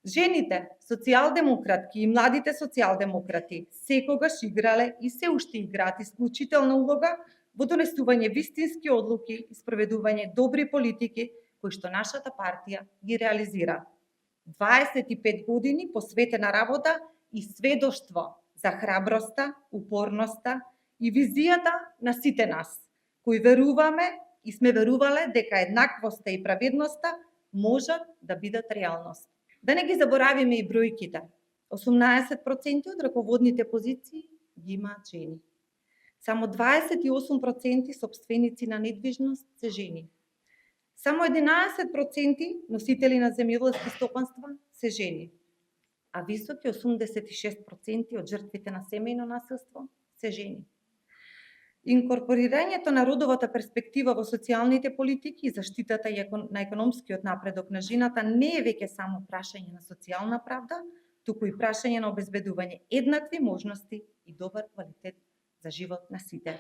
Жените, социјалдемократки и младите социјалдемократи секогаш играле и се уште играат исклучителна улога во донесување вистински одлуки и спроведување добри политики кои што нашата партија ги реализира. 25 години посветена работа и сведоштво за храброста, упорноста и визијата на сите нас, кои веруваме и сме верувале дека еднаквоста и праведноста можат да бидат реалност. Да не ги заборавиме и бројките. 18% од раководните позиции ги имаат жени. Само 28% собственици на недвижност се жени. Само 11% носители на земјоделски стопанства се жени. А високи 86% од жртвите на семејно насилство се жени. Инкорпорирањето на родовата перспектива во социјалните политики и заштитата на економскиот напредок на жената не е веќе само прашање на социјална правда, туку и прашање на обезбедување еднакви можности и добар квалитет за живот на сите.